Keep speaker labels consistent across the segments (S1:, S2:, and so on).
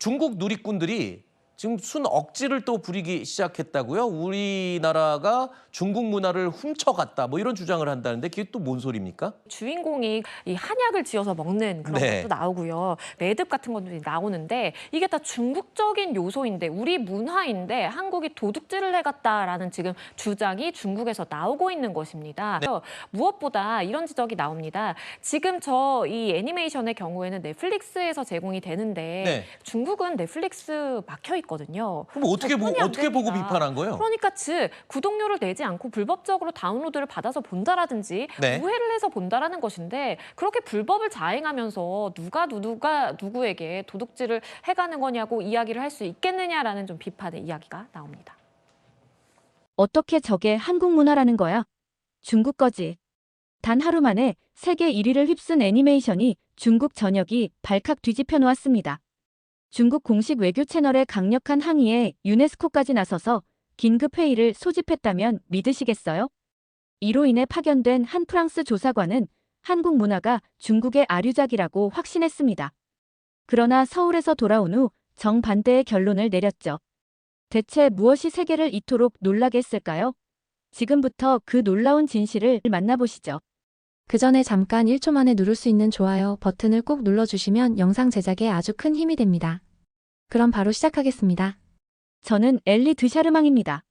S1: 중국 누리꾼들이 지금 순 억지를 또 부리기 시작했다고요? 우리나라가 중국 문화를 훔쳐갔다 뭐 이런 주장을 한다는데 그게 또 뭔 소리입니까?
S2: 주인공이 이 한약을 지어서 먹는 그런
S1: 네.
S2: 것도 나오고요. 매듭 같은 것도 나오는데 이게 다 중국적인 요소인데 우리 문화인데 한국이 도둑질을 해갔다라는 지금 주장이 중국에서 나오고 있는 것입니다. 그래서 무엇보다 이런 지적이 나옵니다. 지금 저 이 애니메이션의 경우에는 넷플릭스에서 제공이 되는데
S1: 네.
S2: 중국은 넷플릭스 막혀 있거든요.
S1: 그럼 어떻게
S2: 접근이 안
S1: 어떻게 보고
S2: 됩니다.
S1: 비판한 거예요?
S2: 그러니까 즉 구독료를 내지 않고 불법적으로 다운로드를 받아서 본다라든지
S1: 네.
S2: 우회를 해서 본다라는 것인데 그렇게 불법을 자행하면서 누가 누구에게 도둑질을 해가는 거냐고 이야기를 할 수 있겠느냐라는 좀 비판의 이야기가 나옵니다.
S3: 어떻게 저게 한국 문화라는 거야? 중국 거지. 단 하루 만에 세계 1위를 휩쓴 애니메이션이 중국 전역이 발칵 뒤집혀 놓았습니다. 중국 공식 외교 채널의 강력한 항의에 유네스코까지 나서서 긴급 회의를 소집했다면 믿으시겠어요? 이로 인해 파견된 한 프랑스 조사관은 한국 문화가 중국의 아류작이라고 확신했습니다. 그러나 서울에서 돌아온 후 정반대의 결론을 내렸죠. 대체 무엇이 세계를 이토록 놀라게 했을까요? 지금부터 그 놀라운 진실을 만나보시죠.
S4: 그 전에 잠깐 1초 만에 누를 수 있는 좋아요 버튼을 꼭 눌러주시면 영상 제작에 아주 큰 힘이 됩니다. 그럼 바로 시작하겠습니다.
S3: 저는 엘리 드샤르망입니다.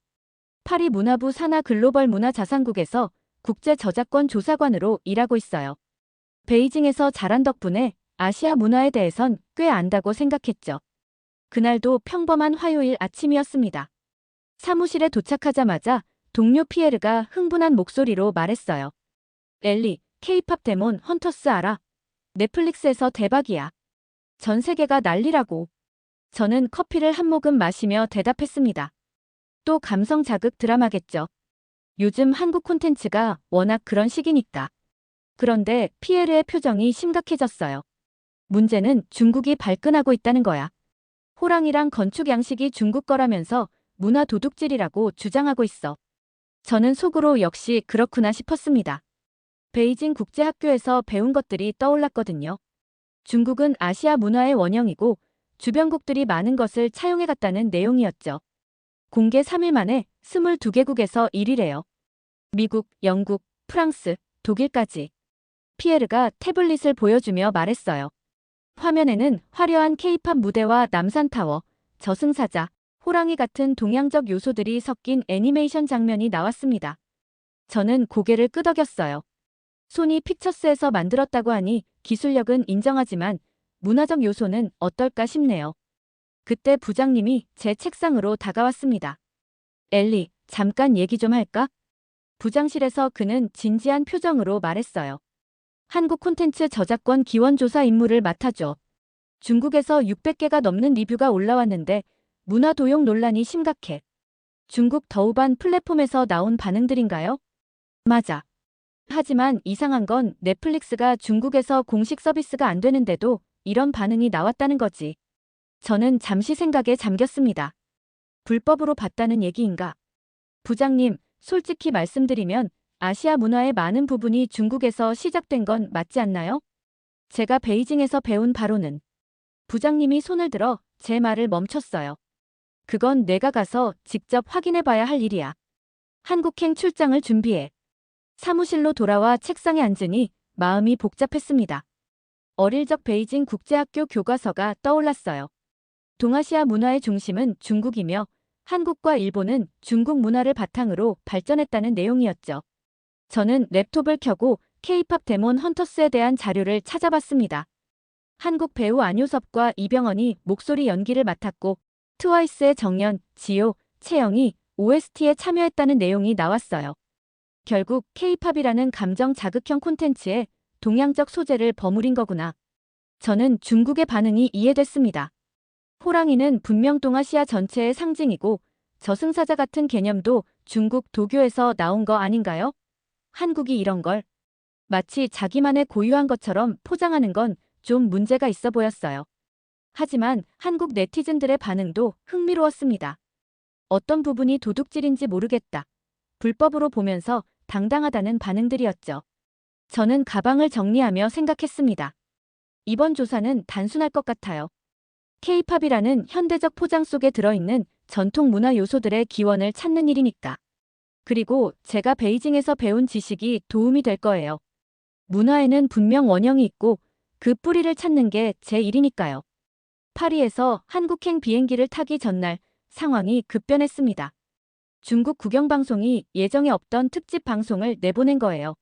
S3: 파리 문화부 산하 글로벌 문화자산국에서 국제저작권 조사관으로 일하고 있어요. 베이징에서 자란 덕분에 아시아 문화에 대해선 꽤 안다고 생각했죠. 그날도 평범한 화요일 아침이었습니다. 사무실에 도착하자마자 동료 피에르가 흥분한 목소리로 말했어요. 엘리, K-팝 데몬 헌터스 알아? 넷플릭스에서 대박이야. 전 세계가 난리라고. 저는 커피를 한 모금 마시며 대답했습니다. 또 감성 자극 드라마겠죠. 요즘 한국 콘텐츠가 워낙 그런 식이니까. 그런데 피에르의 표정이 심각해졌어요. 문제는 중국이 발끈하고 있다는 거야. 호랑이랑 건축 양식이 중국 거라면서 문화 도둑질이라고 주장하고 있어. 저는 속으로 역시 그렇구나 싶었습니다. 베이징 국제학교에서 배운 것들이 떠올랐거든요. 중국은 아시아 문화의 원형이고 주변국들이 많은 것을 차용해갔다는 내용이었죠. 공개 3일 만에 22개국에서 1위래요. 미국, 영국, 프랑스, 독일까지. 피에르가 태블릿을 보여주며 말했어요. 화면에는 화려한 K-팝 무대와 남산타워, 저승사자, 호랑이 같은 동양적 요소들이 섞인 애니메이션 장면이 나왔습니다. 저는 고개를 끄덕였어요. 소니 픽처스에서 만들었다고 하니 기술력은 인정하지만 문화적 요소는 어떨까 싶네요. 그때 부장님이 제 책상으로 다가왔습니다. 엘리, 잠깐 얘기 좀 할까? 부장실에서 그는 진지한 표정으로 말했어요. 한국 콘텐츠 저작권 기원조사 임무를 맡아줘. 중국에서 600개가 넘는 리뷰가 올라왔는데 문화 도용 논란이 심각해. 중국 더우반 플랫폼에서 나온 반응들인가요? 맞아. 하지만 이상한 건 넷플릭스가 중국에서 공식 서비스가 안 되는데도 이런 반응이 나왔다는 거지. 저는 잠시 생각에 잠겼습니다. 불법으로 봤다는 얘기인가? 부장님, 솔직히 말씀드리면 아시아 문화의 많은 부분이 중국에서 시작된 건 맞지 않나요? 제가 베이징에서 배운 바로는. 부장님이 손을 들어 제 말을 멈췄어요. 그건 내가 가서 직접 확인해 봐야 할 일이야. 한국행 출장을 준비해. 사무실로 돌아와 책상에 앉으니 마음이 복잡했습니다. 어릴 적 베이징 국제학교 교과서가 떠올랐어요. 동아시아 문화의 중심은 중국이며 한국과 일본은 중국 문화를 바탕으로 발전했다는 내용이었죠. 저는 랩톱을 켜고 K-팝 데몬 헌터스에 대한 자료를 찾아봤습니다. 한국 배우 안효섭과 이병헌이 목소리 연기를 맡았고 트와이스의 정연, 지효, 채영이 OST에 참여했다는 내용이 나왔어요. 결국 K-팝이라는 감정 자극형 콘텐츠에 동양적 소재를 버무린 거구나. 저는 중국의 반응이 이해됐습니다. 호랑이는 분명 동아시아 전체의 상징이고 저승사자 같은 개념도 중국 도교에서 나온 거 아닌가요? 한국이 이런 걸 마치 자기만의 고유한 것처럼 포장하는 건 좀 문제가 있어 보였어요. 하지만 한국 네티즌들의 반응도 흥미로웠습니다. 어떤 부분이 도둑질인지 모르겠다. 불법으로 보면서 당당하다는 반응들이었죠. 저는 가방을 정리하며 생각했습니다. 이번 조사는 단순할 것 같아요. K-팝이라는 현대적 포장 속에 들어있는 전통 문화 요소들의 기원을 찾는 일이니까. 그리고 제가 베이징에서 배운 지식이 도움이 될 거예요. 문화에는 분명 원형이 있고 그 뿌리를 찾는 게 제 일이니까요. 파리에서 한국행 비행기를 타기 전날 상황이 급변했습니다. 중국 국영방송이 예정에 없던 특집 방송을 내보낸 거예요.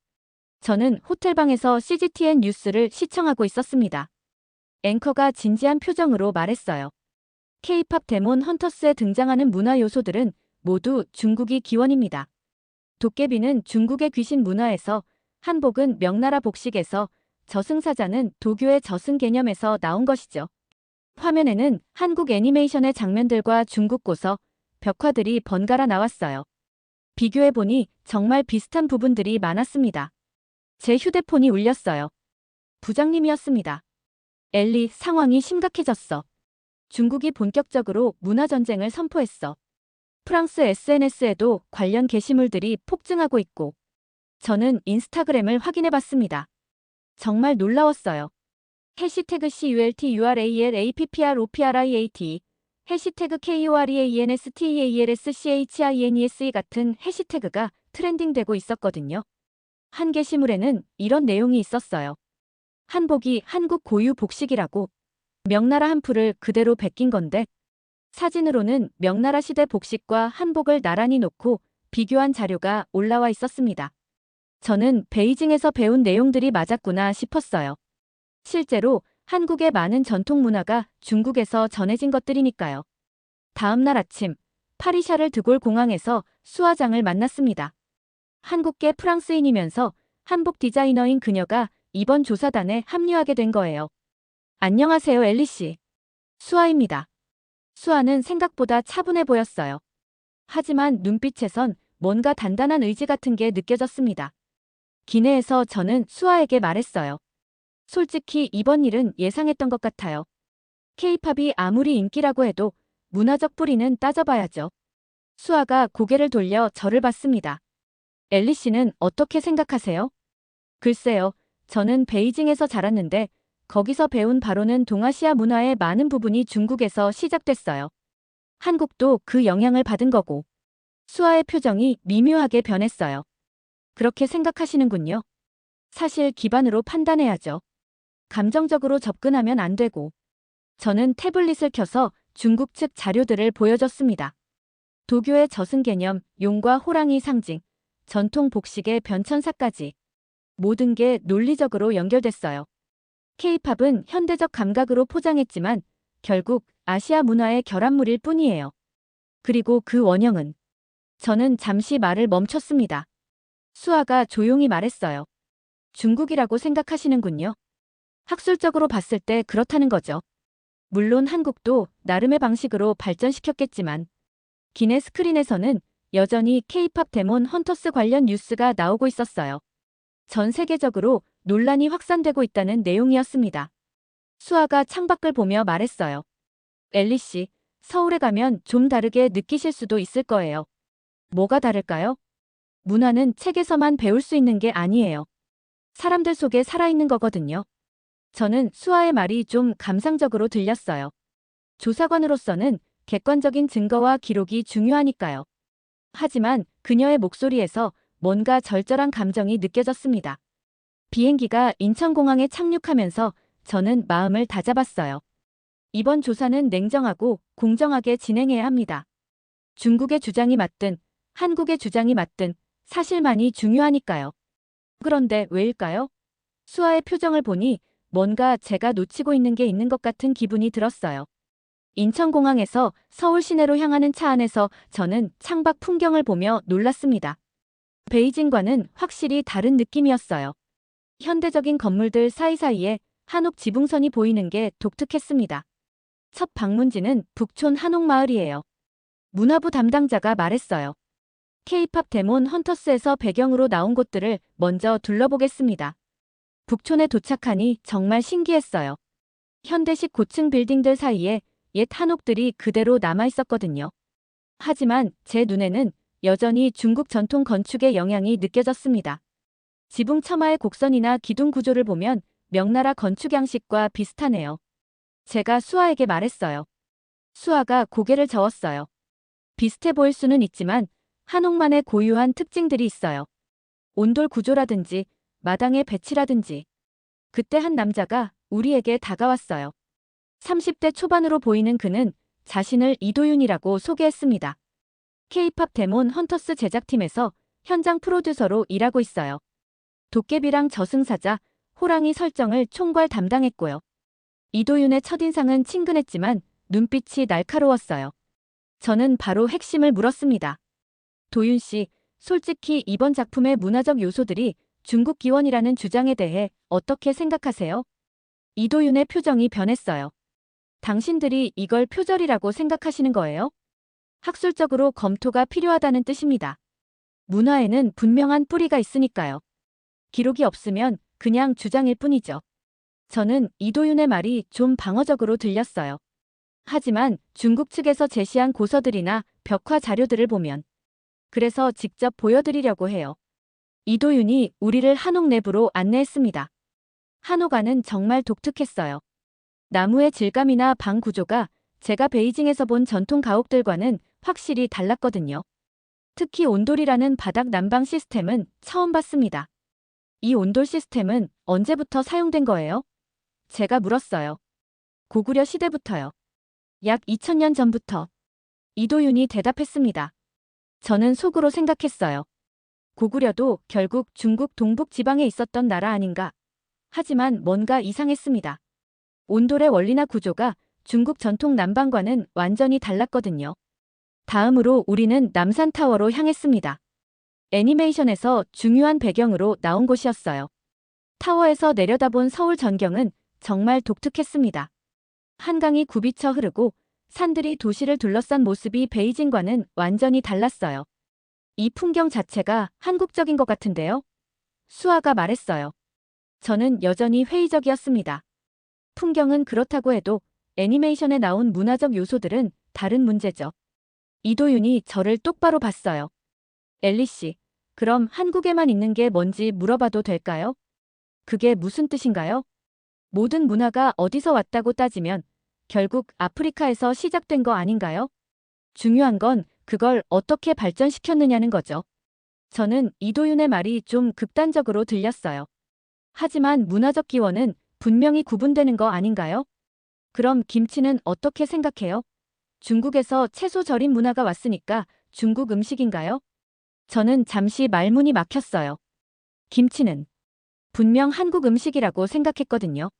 S3: 저는 호텔방에서 CGTN 뉴스를 시청하고 있었습니다. 앵커가 진지한 표정으로 말했어요. K-팝 데몬 헌터스에 등장하는 문화 요소들은 모두 중국이 기원입니다. 도깨비는 중국의 귀신 문화에서, 한복은 명나라 복식에서, 저승사자는 도교의 저승 개념에서 나온 것이죠. 화면에는 한국 애니메이션의 장면들과 중국 고서, 벽화들이 번갈아 나왔어요. 비교해보니 정말 비슷한 부분들이 많았습니다. 제 휴대폰이 울렸어요. 부장님이었습니다. 엘리, 상황이 심각해졌어. 중국이 본격적으로 문화전쟁을 선포했어. 프랑스 SNS에도 관련 게시물들이 폭증하고 있고, 저는 인스타그램을 확인해봤습니다. 정말 놀라웠어요. 해시태그 CULTURALAPPROPRIAT, 해시태그 KOREANSTEALSCHINESE 같은 해시태그가 트렌딩되고 있었거든요. 한 게시물에는 이런 내용이 있었어요. 한복이 한국 고유 복식이라고. 명나라 한풀을 그대로 베낀 건데, 사진으로는 명나라 시대 복식과 한복을 나란히 놓고 비교한 자료가 올라와 있었습니다. 저는 베이징에서 배운 내용들이 맞았구나 싶었어요. 실제로 한국의 많은 전통 문화가 중국에서 전해진 것들이니까요. 다음 날 아침, 파리 샤를 드골 공항에서 수화장을 만났습니다. 한국계 프랑스인이면서 한복 디자이너인 그녀가 이번 조사단에 합류하게 된 거예요. 안녕하세요, 엘리 씨. 수아입니다. 수아는 생각보다 차분해 보였어요. 하지만 눈빛에선 뭔가 단단한 의지 같은 게 느껴졌습니다. 기내에서 저는 수아에게 말했어요. 솔직히 이번 일은 예상했던 것 같아요. K-팝이 아무리 인기라고 해도 문화적 뿌리는 따져봐야죠. 수아가 고개를 돌려 저를 봤습니다. 엘리 씨는 어떻게 생각하세요? 글쎄요, 저는 베이징에서 자랐는데 거기서 배운 바로는 동아시아 문화의 많은 부분이 중국에서 시작됐어요. 한국도 그 영향을 받은 거고. 수아의 표정이 미묘하게 변했어요. 그렇게 생각하시는군요. 사실 기반으로 판단해야죠. 감정적으로 접근하면 안 되고. 저는 태블릿을 켜서 중국 측 자료들을 보여줬습니다. 도교의 저승 개념, 용과 호랑이 상징, 전통 복식의 변천사까지. 모든 게 논리적으로 연결됐어요. K-팝은 현대적 감각으로 포장했지만 결국 아시아 문화의 결합물일 뿐이에요. 그리고 그 원형은. 저는 잠시 말을 멈췄습니다. 수아가 조용히 말했어요. 중국이라고 생각하시는군요. 학술적으로 봤을 때 그렇다는 거죠. 물론 한국도 나름의 방식으로 발전시켰겠지만 기내 스크린에서는 여전히 K-팝 데몬 헌터스 관련 뉴스가 나오고 있었어요. 전 세계적으로 논란이 확산되고 있다는 내용이었습니다. 수아가 창밖을 보며 말했어요. 엘리 씨, 서울에 가면 좀 다르게 느끼실 수도 있을 거예요. 뭐가 다를까요? 문화는 책에서만 배울 수 있는 게 아니에요. 사람들 속에 살아있는 거거든요. 저는 수아의 말이 좀 감상적으로 들렸어요. 조사관으로서는 객관적인 증거와 기록이 중요하니까요. 하지만 그녀의 목소리에서 뭔가 절절한 감정이 느껴졌습니다. 비행기가 인천공항에 착륙하면서 저는 마음을 다잡았어요. 이번 조사는 냉정하고 공정하게 진행해야 합니다. 중국의 주장이 맞든 한국의 주장이 맞든 사실만이 중요하니까요. 그런데 왜일까요? 수아의 표정을 보니 뭔가 제가 놓치고 있는 게 있는 것 같은 기분이 들었어요. 인천공항에서 서울 시내로 향하는 차 안에서 저는 창밖 풍경을 보며 놀랐습니다. 베이징과는 확실히 다른 느낌이었어요. 현대적인 건물들 사이사이에 한옥 지붕선이 보이는 게 독특했습니다. 첫 방문지는 북촌 한옥마을이에요. 문화부 담당자가 말했어요. K-팝 데몬 헌터스에서 배경으로 나온 곳들을 먼저 둘러보겠습니다. 북촌에 도착하니 정말 신기했어요. 현대식 고층 빌딩들 사이에 옛 한옥들이 그대로 남아있었거든요. 하지만 제 눈에는 여전히 중국 전통 건축의 영향이 느껴졌습니다. 지붕 처마의 곡선이나 기둥 구조를 보면 명나라 건축 양식과 비슷하네요. 제가 수아에게 말했어요. 수아가 고개를 저었어요. 비슷해 보일 수는 있지만 한옥만의 고유한 특징들이 있어요. 온돌 구조라든지 마당의 배치라든지. 그때 한 남자가 우리에게 다가왔어요. 30대 초반으로 보이는 그는 자신을 이도윤이라고 소개했습니다. K-팝 데몬 헌터스 제작팀에서 현장 프로듀서로 일하고 있어요. 도깨비랑 저승사자, 호랑이 설정을 총괄 담당했고요. 이도윤의 첫인상은 친근했지만 눈빛이 날카로웠어요. 저는 바로 핵심을 물었습니다. 도윤 씨, 솔직히 이번 작품의 문화적 요소들이 중국 기원이라는 주장에 대해 어떻게 생각하세요? 이도윤의 표정이 변했어요. 당신들이 이걸 표절이라고 생각하시는 거예요? 학술적으로 검토가 필요하다는 뜻입니다. 문화에는 분명한 뿌리가 있으니까요. 기록이 없으면 그냥 주장일 뿐이죠. 저는 이도윤의 말이 좀 방어적으로 들렸어요. 하지만 중국 측에서 제시한 고서들이나 벽화 자료들을 보면 그래서 직접 보여드리려고 해요. 이도윤이 우리를 한옥 내부로 안내했습니다. 한옥 안은 정말 독특했어요. 나무의 질감이나 방 구조가 제가 베이징에서 본 전통 가옥들과는 확실히 달랐거든요. 특히 온돌이라는 바닥 난방 시스템은 처음 봤습니다. 이 온돌 시스템은 언제부터 사용된 거예요? 제가 물었어요. 고구려 시대부터요. 약 2000년 전부터. 이도윤이 대답했습니다. 저는 속으로 생각했어요. 고구려도 결국 중국 동북 지방에 있었던 나라 아닌가. 하지만 뭔가 이상했습니다. 온돌의 원리나 구조가 중국 전통 난방과는 완전히 달랐거든요. 다음으로 우리는 남산타워로 향했습니다. 애니메이션에서 중요한 배경으로 나온 곳이었어요. 타워에서 내려다본 서울 전경은 정말 독특했습니다. 한강이 굽이쳐 흐르고 산들이 도시를 둘러싼 모습이 베이징과는 완전히 달랐어요. 이 풍경 자체가 한국적인 것 같은데요? 수아가 말했어요. 저는 여전히 회의적이었습니다. 풍경은 그렇다고 해도 애니메이션에 나온 문화적 요소들은 다른 문제죠. 이도윤이 저를 똑바로 봤어요. 엘리 씨, 그럼 한국에만 있는 게 뭔지 물어봐도 될까요? 그게 무슨 뜻인가요? 모든 문화가 어디서 왔다고 따지면 결국 아프리카에서 시작된 거 아닌가요? 중요한 건 그걸 어떻게 발전시켰느냐는 거죠. 저는 이도윤의 말이 좀 극단적으로 들렸어요. 하지만 문화적 기원은 분명히 구분되는 거 아닌가요? 그럼 김치는 어떻게 생각해요? 중국에서 채소 절임 문화가 왔으니까 중국 음식인가요? 저는 잠시 말문이 막혔어요. 김치는 분명 한국 음식이라고 생각했거든요.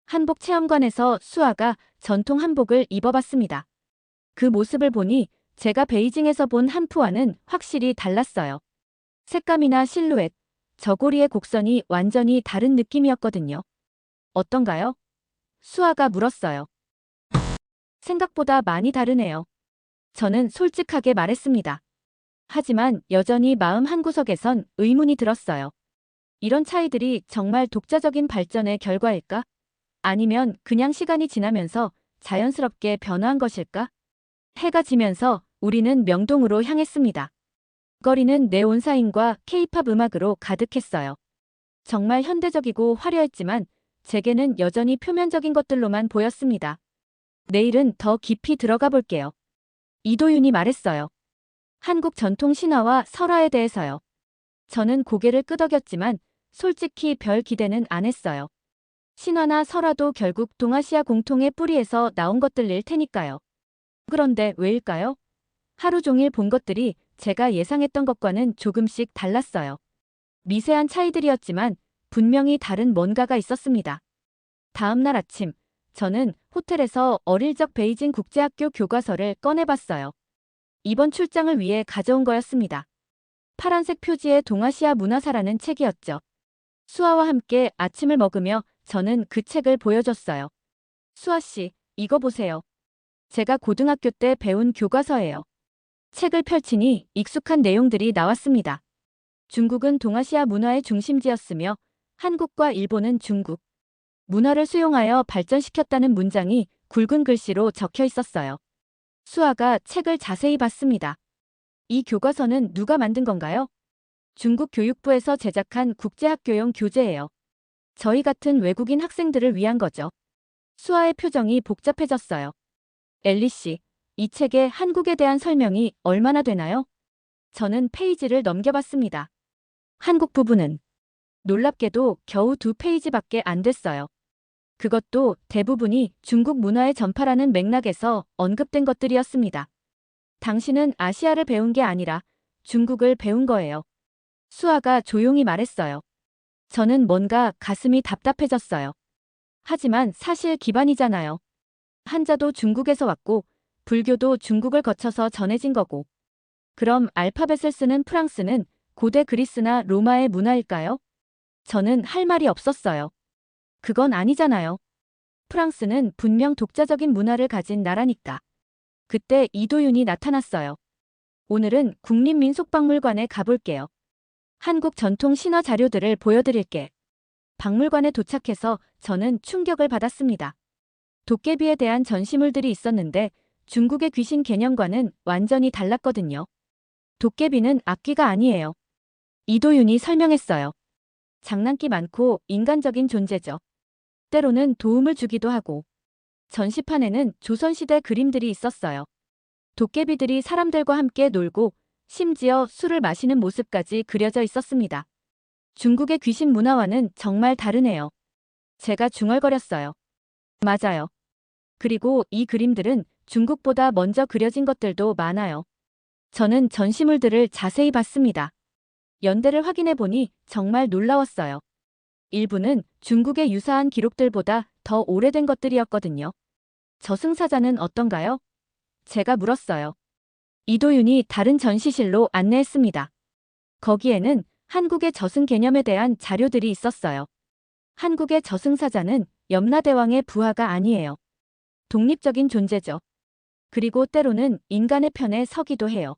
S3: 한복 체험관에서 수아가 전통 한복을 입어봤습니다. 그 모습을 보니 제가 베이징에서 본 한푸와는 확실히 달랐어요. 색감이나 실루엣, 저고리의 곡선이 완전히 다른 느낌이었거든요. 어떤가요? 수아가 물었어요. 생각보다 많이 다르네요. 저는 솔직하게 말했습니다. 하지만 여전히 마음 한구석에선 의문이 들었어요. 이런 차이들이 정말 독자적인 발전의 결과일까? 아니면 그냥 시간이 지나면서 자연스럽게 변화한 것일까? 해가 지면서 우리는 명동으로 향했습니다. 거리는 네온사인과 K-팝 음악으로 가득했어요. 정말 현대적이고 화려했지만 제게는 여전히 표면적인 것들로만 보였습니다. 내일은 더 깊이 들어가 볼게요. 이도윤이 말했어요. 한국 전통 신화와 설화에 대해서요. 저는 고개를 끄덕였지만 솔직히 별 기대는 안 했어요. 신화나 설화도 결국 동아시아 공통의 뿌리에서 나온 것들일 테니까요. 그런데 왜일까요? 하루 종일 본 것들이 제가 예상했던 것과는 조금씩 달랐어요. 미세한 차이들이었지만 분명히 다른 뭔가가 있었습니다. 다음 날 아침, 저는 호텔에서 어릴 적 베이징 국제학교 교과서를 꺼내봤어요. 이번 출장을 위해 가져온 거였습니다. 파란색 표지의 동아시아 문화사라는 책이었죠. 수아와 함께 아침을 먹으며 저는 그 책을 보여줬어요. 수아 씨, 이거 보세요. 제가 고등학교 때 배운 교과서예요. 책을 펼치니 익숙한 내용들이 나왔습니다. 중국은 동아시아 문화의 중심지였으며 한국과 일본은 중국 문화를 수용하여 발전시켰다는 문장이 굵은 글씨로 적혀 있었어요. 수아가 책을 자세히 봤습니다. 이 교과서는 누가 만든 건가요? 중국 교육부에서 제작한 국제학교용 교재예요. 저희 같은 외국인 학생들을 위한 거죠. 수아의 표정이 복잡해졌어요. 엘리 씨, 이 책에 한국에 대한 설명이 얼마나 되나요? 저는 페이지를 넘겨봤습니다. 한국 부분은 놀랍게도 겨우 2페이지밖에 안 됐어요. 그것도 대부분이 중국 문화의 전파라는 맥락에서 언급된 것들이었습니다. 당신은 아시아를 배운 게 아니라 중국을 배운 거예요. 수아가 조용히 말했어요. 저는 뭔가 가슴이 답답해졌어요. 하지만 사실 기반이잖아요. 한자도 중국에서 왔고 불교도 중국을 거쳐서 전해진 거고. 그럼 알파벳을 쓰는 프랑스는 고대 그리스나 로마의 문화일까요? 저는 할 말이 없었어요. 그건 아니잖아요. 프랑스는 분명 독자적인 문화를 가진 나라니까. 그때 이도윤이 나타났어요. 오늘은 국립민속박물관에 가볼게요. 한국 전통 신화 자료들을 보여드릴게. 박물관에 도착해서 저는 충격을 받았습니다. 도깨비에 대한 전시물들이 있었는데 중국의 귀신 개념과는 완전히 달랐거든요. 도깨비는 악귀가 아니에요. 이도윤이 설명했어요. 장난기 많고 인간적인 존재죠. 때로는 도움을 주기도 하고. 전시판에는 조선시대 그림들이 있었어요. 도깨비들이 사람들과 함께 놀고 심지어 술을 마시는 모습까지 그려져 있었습니다. 중국의 귀신 문화와는 정말 다르네요. 제가 중얼거렸어요. 맞아요. 그리고 이 그림들은 중국보다 먼저 그려진 것들도 많아요. 저는 전시물들을 자세히 봤습니다. 연대를 확인해 보니 정말 놀라웠어요. 일부는 중국의 유사한 기록들보다 더 오래된 것들이었거든요. 저승사자는 어떤가요? 제가 물었어요. 이도윤이 다른 전시실로 안내했습니다. 거기에는 한국의 저승 개념에 대한 자료들이 있었어요. 한국의 저승사자는 염라대왕의 부하가 아니에요. 독립적인 존재죠. 그리고 때로는 인간의 편에 서기도 해요.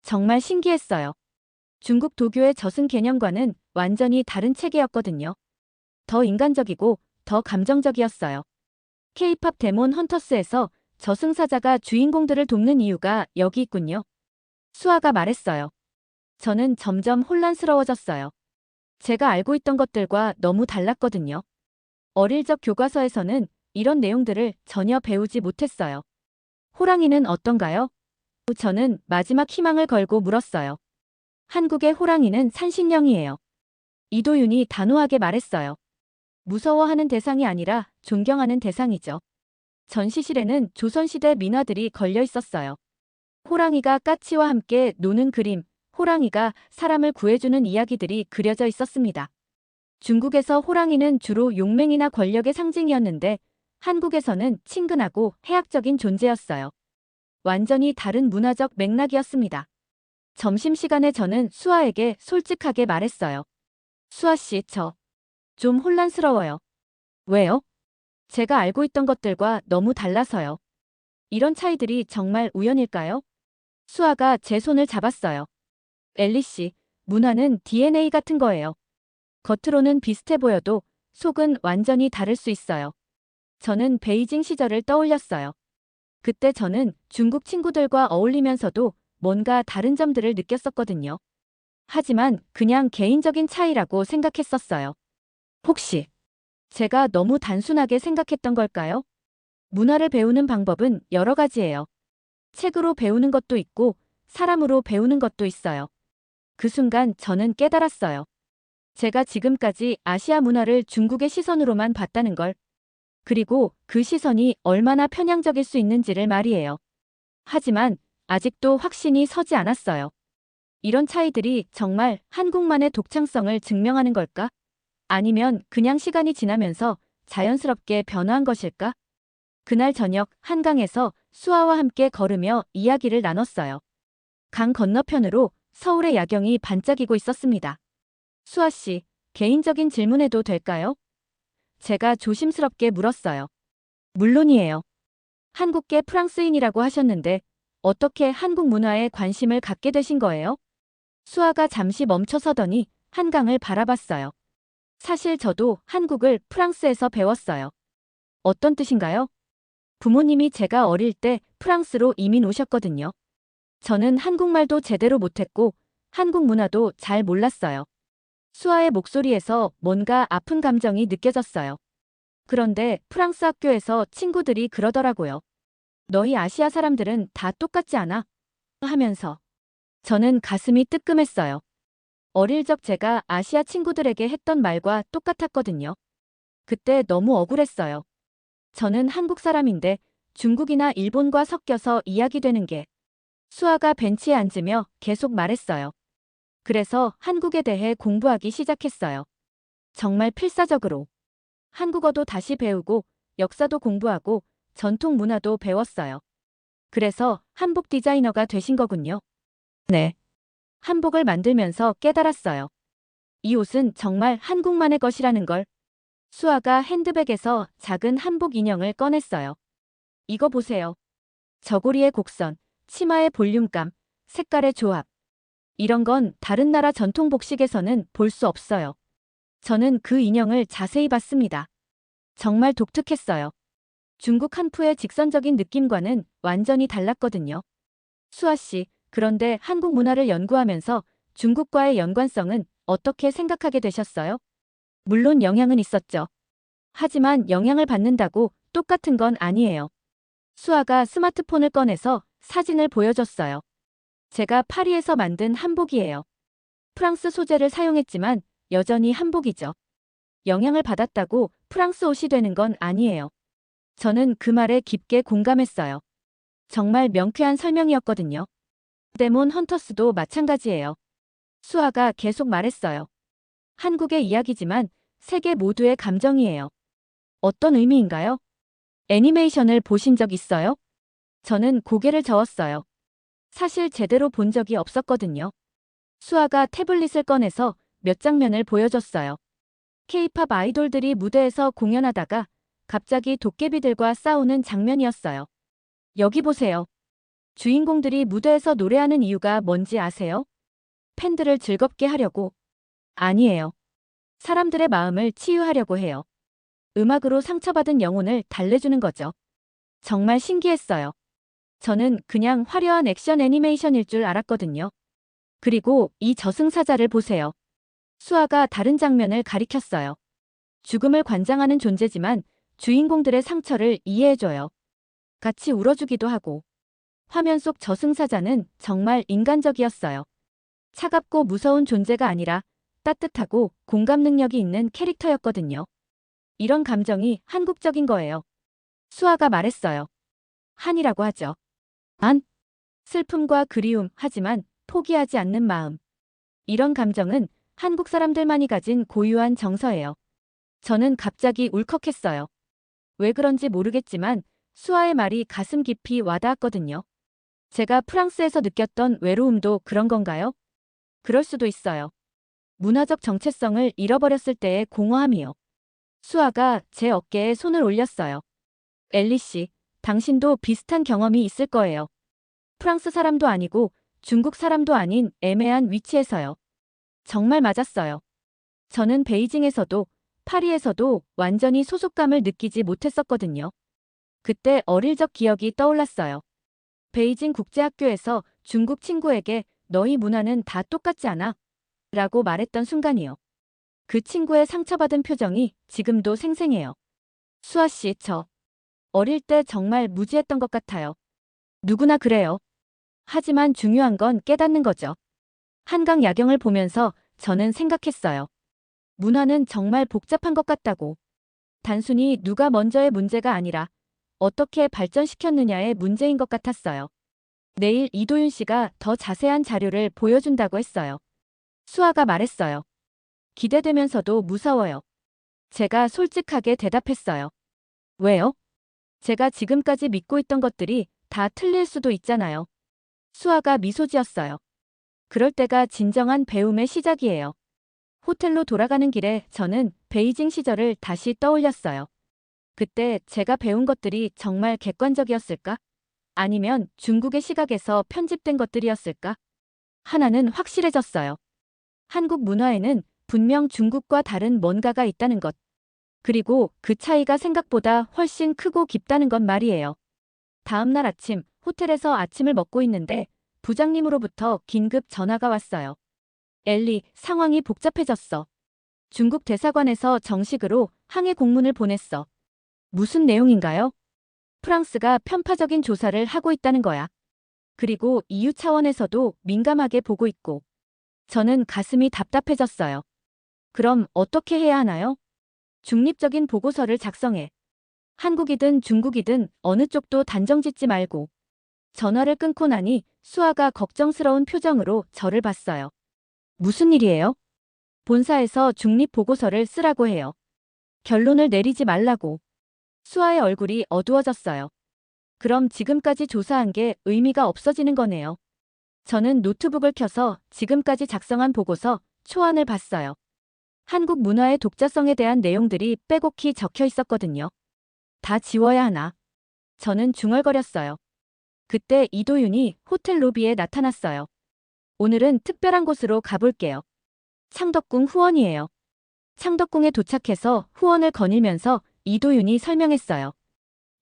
S3: 정말 신기했어요. 중국 도교의 저승 개념과는 완전히 다른 체계였거든요. 더 인간적이고 더 감정적이었어요. K-팝 데몬 헌터스에서 저승사자가 주인공들을 돕는 이유가 여기 있군요. 수아가 말했어요. 저는 점점 혼란스러워졌어요. 제가 알고 있던 것들과 너무 달랐거든요. 어릴 적 교과서에서는 이런 내용들을 전혀 배우지 못했어요. 호랑이는 어떤가요? 저는 마지막 희망을 걸고 물었어요. 한국의 호랑이는 산신령이에요. 이도윤이 단호하게 말했어요. 무서워하는 대상이 아니라 존경하는 대상이죠. 전시실에는 조선시대 민화들이 걸려 있었어요. 호랑이가 까치와 함께 노는 그림, 호랑이가 사람을 구해주는 이야기들이 그려져 있었습니다. 중국에서 호랑이는 주로 용맹이나 권력의 상징이었는데 한국에서는 친근하고 해학적인 존재였어요. 완전히 다른 문화적 맥락이었습니다. 점심시간에 저는 수아에게 솔직하게 말했어요. 수아 씨, 저 좀 혼란스러워요. 왜요? 제가 알고 있던 것들과 너무 달라서요. 이런 차이들이 정말 우연일까요? 수아가 제 손을 잡았어요. 엘리 씨, 문화는 DNA 같은 거예요. 겉으로는 비슷해 보여도 속은 완전히 다를 수 있어요. 저는 베이징 시절을 떠올렸어요. 그때 저는 중국 친구들과 어울리면서도 뭔가 다른 점들을 느꼈었거든요. 하지만 그냥 개인적인 차이라고 생각했었어요. 혹시 제가 너무 단순하게 생각했던 걸까요? 문화를 배우는 방법은 여러 가지예요. 책으로 배우는 것도 있고 사람으로 배우는 것도 있어요. 그 순간 저는 깨달았어요. 제가 지금까지 아시아 문화를 중국의 시선으로만 봤다는 걸. 그리고 그 시선이 얼마나 편향적일 수 있는지를 말이에요. 하지만 아직도 확신이 서지 않았어요. 이런 차이들이 정말 한국만의 독창성을 증명하는 걸까? 아니면 그냥 시간이 지나면서 자연스럽게 변화한 것일까? 그날 저녁 한강에서 수아와 함께 걸으며 이야기를 나눴어요. 강 건너편으로 서울의 야경이 반짝이고 있었습니다. 수아 씨, 개인적인 질문해도 될까요? 제가 조심스럽게 물었어요. 물론이에요. 한국계 프랑스인이라고 하셨는데 어떻게 한국 문화에 관심을 갖게 되신 거예요? 수아가 잠시 멈춰서더니 한강을 바라봤어요. 사실 저도 한국을 프랑스에서 배웠어요. 어떤 뜻인가요? 부모님이 제가 어릴 때 프랑스로 이민 오셨거든요. 저는 한국말도 제대로 못했고 한국 문화도 잘 몰랐어요. 수아의 목소리에서 뭔가 아픈 감정이 느껴졌어요. 그런데 프랑스 학교에서 친구들이 그러더라고요. 너희 아시아 사람들은 다 똑같지 않아? 하면서. 저는 가슴이 뜨끔했어요. 어릴 적 제가 아시아 친구들에게 했던 말과 똑같았거든요. 그때 너무 억울했어요. 저는 한국 사람인데 중국이나 일본과 섞여서 이야기되는 게. 수아가 벤치에 앉으며 계속 말했어요. 그래서 한국에 대해 공부하기 시작했어요. 정말 필사적으로. 한국어도 다시 배우고 역사도 공부하고 전통 문화도 배웠어요. 그래서 한복 디자이너가 되신 거군요. 네. 한복을 만들면서 깨달았어요. 이 옷은 정말 한국만의 것이라는 걸. 수아가 핸드백에서 작은 한복 인형을 꺼냈어요. 이거 보세요. 저고리의 곡선, 치마의 볼륨감, 색깔의 조합. 이런 건 다른 나라 전통 복식에서는 볼 수 없어요. 저는 그 인형을 자세히 봤습니다. 정말 독특했어요. 중국 한푸의 직선적인 느낌과는 완전히 달랐거든요. 수아 씨, 그런데 한국 문화를 연구하면서 중국과의 연관성은 어떻게 생각하게 되셨어요? 물론 영향은 있었죠. 하지만 영향을 받는다고 똑같은 건 아니에요. 수아가 스마트폰을 꺼내서 사진을 보여줬어요. 제가 파리에서 만든 한복이에요. 프랑스 소재를 사용했지만 여전히 한복이죠. 영향을 받았다고 프랑스 옷이 되는 건 아니에요. 저는 그 말에 깊게 공감했어요. 정말 명쾌한 설명이었거든요. 데몬 헌터스도 마찬가지예요. 수아가 계속 말했어요. 한국의 이야기지만 세계 모두의 감정이에요. 어떤 의미인가요? 애니메이션을 보신 적 있어요? 저는 고개를 저었어요. 사실 제대로 본 적이 없었거든요. 수아가 태블릿을 꺼내서 몇 장면을 보여줬어요. K-팝 아이돌들이 무대에서 공연하다가 갑자기 도깨비들과 싸우는 장면이었어요. 여기 보세요. 주인공들이 무대에서 노래하는 이유가 뭔지 아세요? 팬들을 즐겁게 하려고. 아니에요. 사람들의 마음을 치유하려고 해요. 음악으로 상처받은 영혼을 달래주는 거죠. 정말 신기했어요. 저는 그냥 화려한 액션 애니메이션일 줄 알았거든요. 그리고 이 저승사자를 보세요. 수아가 다른 장면을 가리켰어요. 죽음을 관장하는 존재지만 주인공들의 상처를 이해해줘요. 같이 울어주기도 하고. 화면 속 저승사자는 정말 인간적이었어요. 차갑고 무서운 존재가 아니라 따뜻하고 공감 능력이 있는 캐릭터였거든요. 이런 감정이 한국적인 거예요. 수아가 말했어요. 한이라고 하죠. 안. 슬픔과 그리움, 하지만 포기하지 않는 마음. 이런 감정은 한국 사람들만이 가진 고유한 정서예요. 저는 갑자기 울컥했어요. 왜 그런지 모르겠지만 수아의 말이 가슴 깊이 와닿았거든요. 제가 프랑스에서 느꼈던 외로움도 그런 건가요? 그럴 수도 있어요. 문화적 정체성을 잃어버렸을 때의 공허함이요. 수아가 제 어깨에 손을 올렸어요. 엘리 씨, 당신도 비슷한 경험이 있을 거예요. 프랑스 사람도 아니고 중국 사람도 아닌 애매한 위치에서요. 정말 맞았어요. 저는 베이징에서도 파리에서도 완전히 소속감을 느끼지 못했었거든요. 그때 어릴 적 기억이 떠올랐어요. 베이징 국제학교에서 중국 친구에게 너희 문화는 다 똑같지 않아? 라고 말했던 순간이요. 그 친구의 상처받은 표정이 지금도 생생해요. 수아 씨, 저 어릴 때 정말 무지했던 것 같아요. 누구나 그래요. 하지만 중요한 건 깨닫는 거죠. 한강 야경을 보면서 저는 생각했어요. 문화는 정말 복잡한 것 같다고. 단순히 누가 먼저의 문제가 아니라 어떻게 발전시켰느냐의 문제인 것 같았어요. 내일 이도윤 씨가 더 자세한 자료를 보여준다고 했어요. 수아가 말했어요. 기대되면서도 무서워요. 제가 솔직하게 대답했어요. 왜요? 제가 지금까지 믿고 있던 것들이 다 틀릴 수도 있잖아요. 수아가 미소 지었어요. 그럴 때가 진정한 배움의 시작이에요. 호텔로 돌아가는 길에 저는 베이징 시절을 다시 떠올렸어요. 그때 제가 배운 것들이 정말 객관적이었을까? 아니면 중국의 시각에서 편집된 것들이었을까? 하나는 확실해졌어요. 한국 문화에는 분명 중국과 다른 뭔가가 있다는 것. 그리고 그 차이가 생각보다 훨씬 크고 깊다는 것 말이에요. 다음 날 아침, 호텔에서 아침을 먹고 있는데 부장님으로부터 긴급 전화가 왔어요. 엘리, 상황이 복잡해졌어. 중국 대사관에서 정식으로 항해 공문을 보냈어. 무슨 내용인가요? 프랑스가 편파적인 조사를 하고 있다는 거야. 그리고 EU 차원에서도 민감하게 보고 있고. 저는 가슴이 답답해졌어요. 그럼 어떻게 해야 하나요? 중립적인 보고서를 작성해. 한국이든 중국이든 어느 쪽도 단정짓지 말고. 전화를 끊고 나니 수아가 걱정스러운 표정으로 저를 봤어요. 무슨 일이에요? 본사에서 중립 보고서를 쓰라고 해요. 결론을 내리지 말라고. 수아의 얼굴이 어두워졌어요. 그럼 지금까지 조사한 게 의미가 없어지는 거네요. 저는 노트북을 켜서 지금까지 작성한 보고서 초안을 봤어요. 한국 문화의 독자성에 대한 내용들이 빼곡히 적혀 있었거든요. 다 지워야 하나? 저는 중얼거렸어요. 그때 이도윤이 호텔 로비에 나타났어요. 오늘은 특별한 곳으로 가볼게요. 창덕궁 후원이에요. 창덕궁에 도착해서 후원을 거닐면서 이도윤이 설명했어요.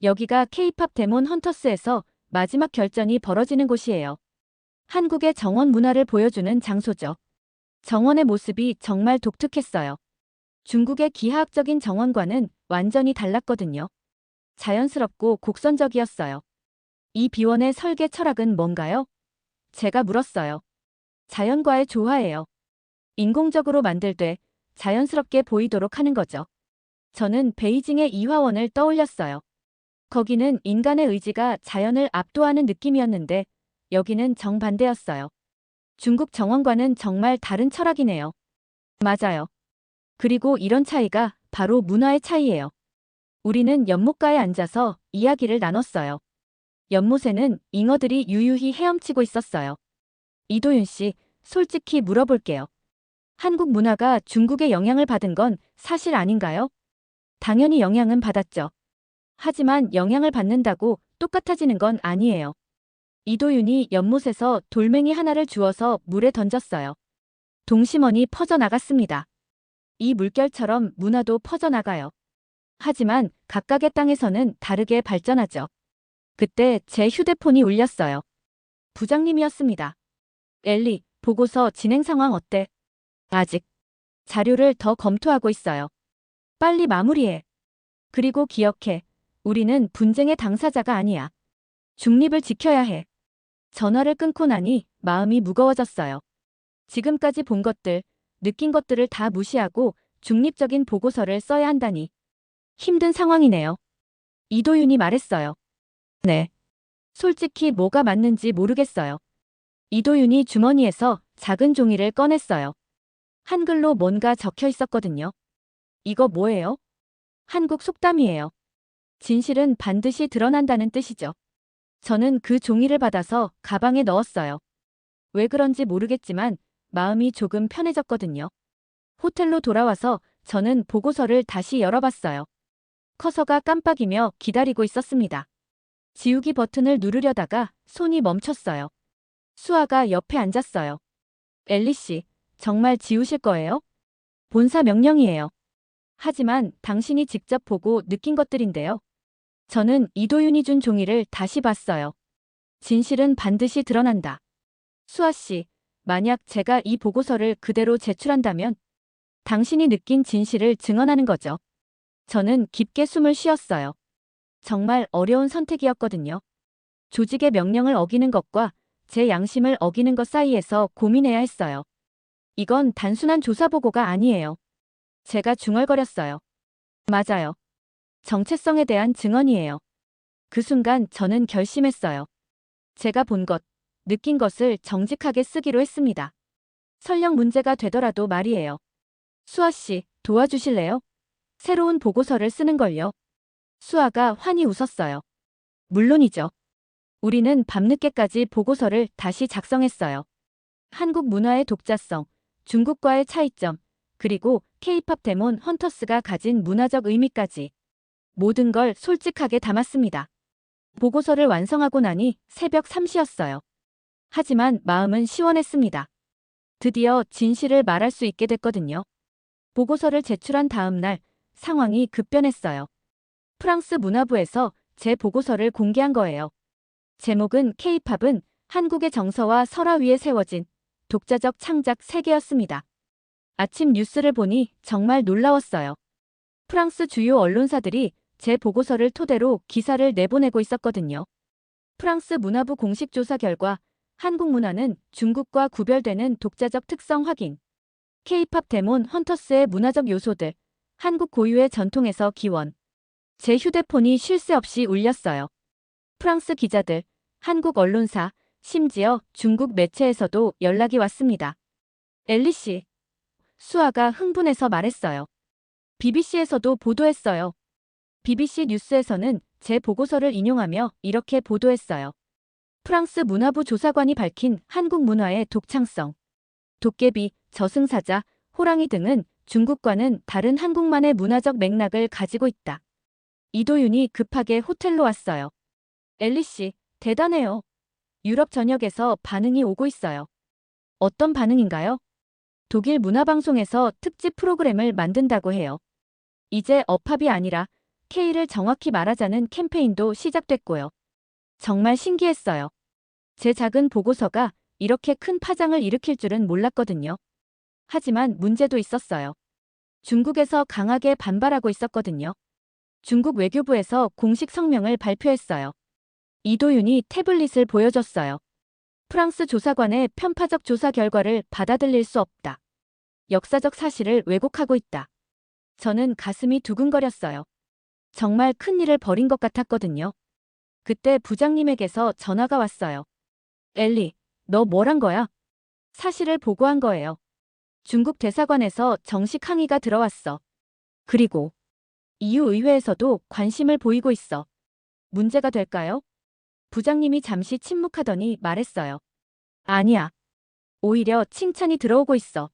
S3: 여기가 K-팝 데몬 헌터스에서 마지막 결전이 벌어지는 곳이에요. 한국의 정원 문화를 보여주는 장소죠. 정원의 모습이 정말 독특했어요. 중국의 기하학적인 정원과는 완전히 달랐거든요. 자연스럽고 곡선적이었어요. 이 비원의 설계 철학은 뭔가요? 제가 물었어요. 자연과의 조화예요. 인공적으로 만들되 자연스럽게 보이도록 하는 거죠. 저는 베이징의 이화원을 떠올렸어요. 거기는 인간의 의지가 자연을 압도하는 느낌이었는데 여기는 정반대였어요. 중국 정원과는 정말 다른 철학이네요. 맞아요. 그리고 이런 차이가 바로 문화의 차이예요. 우리는 연못가에 앉아서 이야기를 나눴어요. 연못에는 잉어들이 유유히 헤엄치고 있었어요. 이도윤 씨, 솔직히 물어볼게요. 한국 문화가 중국의 영향을 받은 건 사실 아닌가요? 당연히 영향은 받았죠. 하지만 영향을 받는다고 똑같아지는 건 아니에요. 이도윤이 연못에서 돌멩이 하나를 주워서 물에 던졌어요. 동심원이 퍼져나갔습니다. 이 물결처럼 문화도 퍼져나가요. 하지만 각각의 땅에서는 다르게 발전하죠. 그때 제 휴대폰이 울렸어요. 부장님이었습니다. 엘리, 보고서 진행 상황 어때? 아직. 자료를 더 검토하고 있어요. 빨리 마무리해. 그리고 기억해. 우리는 분쟁의 당사자가 아니야. 중립을 지켜야 해. 전화를 끊고 나니 마음이 무거워졌어요. 지금까지 본 것들, 느낀 것들을 다 무시하고 중립적인 보고서를 써야 한다니. 힘든 상황이네요. 이도윤이 말했어요. 네. 솔직히 뭐가 맞는지 모르겠어요. 이도윤이 주머니에서 작은 종이를 꺼냈어요. 한글로 뭔가 적혀 있었거든요. 이거 뭐예요? 한국 속담이에요. 진실은 반드시 드러난다는 뜻이죠. 저는 그 종이를 받아서 가방에 넣었어요. 왜 그런지 모르겠지만 마음이 조금 편해졌거든요. 호텔로 돌아와서 저는 보고서를 다시 열어봤어요. 커서가 깜빡이며 기다리고 있었습니다. 지우기 버튼을 누르려다가 손이 멈췄어요. 수아가 옆에 앉았어요. 엘리 씨, 정말 지우실 거예요? 본사 명령이에요. 하지만 당신이 직접 보고 느낀 것들인데요. 저는 이도윤이 준 종이를 다시 봤어요. 진실은 반드시 드러난다. 수아 씨, 만약 제가 이 보고서를 그대로 제출한다면 당신이 느낀 진실을 증언하는 거죠. 저는 깊게 숨을 쉬었어요. 정말 어려운 선택이었거든요. 조직의 명령을 어기는 것과 제 양심을 어기는 것 사이에서 고민해야 했어요. 이건 단순한 조사 보고가 아니에요. 제가 중얼거렸어요. 맞아요. 정체성에 대한 증언이에요. 그 순간 저는 결심했어요. 제가 본 것, 느낀 것을 정직하게 쓰기로 했습니다. 설령 문제가 되더라도 말이에요. 수아 씨, 도와주실래요? 새로운 보고서를 쓰는 걸요. 수아가 환히 웃었어요. 물론이죠. 우리는 밤늦게까지 보고서를 다시 작성했어요. 한국 문화의 독자성, 중국과의 차이점, 그리고 K-팝 데몬 헌터스가 가진 문화적 의미까지 모든 걸 솔직하게 담았습니다. 보고서를 완성하고 나니 새벽 3시였어요. 하지만 마음은 시원했습니다. 드디어 진실을 말할 수 있게 됐거든요. 보고서를 제출한 다음 날 상황이 급변했어요. 프랑스 문화부에서 제 보고서를 공개한 거예요. 제목은 K-팝은 한국의 정서와 설화 위에 세워진 독자적 창작 세계였습니다. 아침 뉴스를 보니 정말 놀라웠어요. 프랑스 주요 언론사들이 제 보고서를 토대로 기사를 내보내고 있었거든요. 프랑스 문화부 공식 조사 결과 한국 문화는 중국과 구별되는 독자적 특성 확인. K-팝 데몬 헌터스의 문화적 요소들. 한국 고유의 전통에서 기원. 제 휴대폰이 쉴 새 없이 울렸어요. 프랑스 기자들, 한국 언론사, 심지어 중국 매체에서도 연락이 왔습니다. 엘리 씨. 수아가 흥분해서 말했어요. BBC에서도 보도했어요. BBC 뉴스에서는 제 보고서를 인용하며 이렇게 보도했어요. 프랑스 문화부 조사관이 밝힌 한국 문화의 독창성. 도깨비, 저승사자, 호랑이 등은 중국과는 다른 한국만의 문화적 맥락을 가지고 있다. 이도윤이 급하게 호텔로 왔어요. 엘리 씨, 대단해요. 유럽 전역에서 반응이 오고 있어요. 어떤 반응인가요? 독일 문화방송에서 특집 프로그램을 만든다고 해요. 이제 업합이 아니라 K를 정확히 말하자는 캠페인도 시작됐고요. 정말 신기했어요. 제 작은 보고서가 이렇게 큰 파장을 일으킬 줄은 몰랐거든요. 하지만 문제도 있었어요. 중국에서 강하게 반발하고 있었거든요. 중국 외교부에서 공식 성명을 발표했어요. 이도윤이 태블릿을 보여줬어요. 프랑스 조사관의 편파적 조사 결과를 받아들일 수 없다. 역사적 사실을 왜곡하고 있다. 저는 가슴이 두근거렸어요. 정말 큰일을 벌인 것 같았거든요. 그때 부장님에게서 전화가 왔어요. 엘리, 너 뭘 한 거야? 사실을 보고한 거예요. 중국 대사관에서 정식 항의가 들어왔어. 그리고 EU 의회에서도 관심을 보이고 있어. 문제가 될까요? 부장님이 잠시 침묵하더니 말했어요. 아니야. 오히려 칭찬이 들어오고 있어.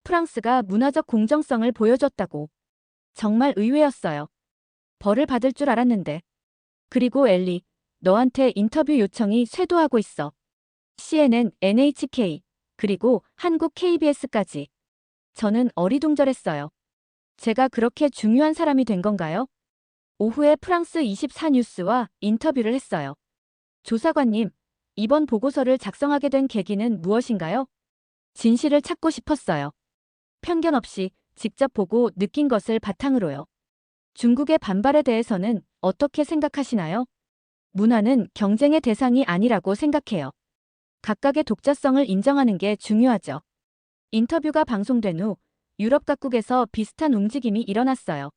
S3: 프랑스가 문화적 공정성을 보여줬다고. 정말 의외였어요. 벌을 받을 줄 알았는데. 그리고 엘리, 너한테 인터뷰 요청이 쇄도하고 있어. CNN, NHK, 그리고 한국 KBS까지. 저는 어리둥절했어요. 제가 그렇게 중요한 사람이 된 건가요? 오후에 프랑스 24뉴스와 인터뷰를 했어요. 조사관님, 이번 보고서를 작성하게 된 계기는 무엇인가요? 진실을 찾고 싶었어요. 편견 없이 직접 보고 느낀 것을 바탕으로요. 중국의 반발에 대해서는 어떻게 생각하시나요? 문화는 경쟁의 대상이 아니라고 생각해요. 각각의 독자성을 인정하는 게 중요하죠. 인터뷰가 방송된 후 유럽 각국에서 비슷한 움직임이 일어났어요.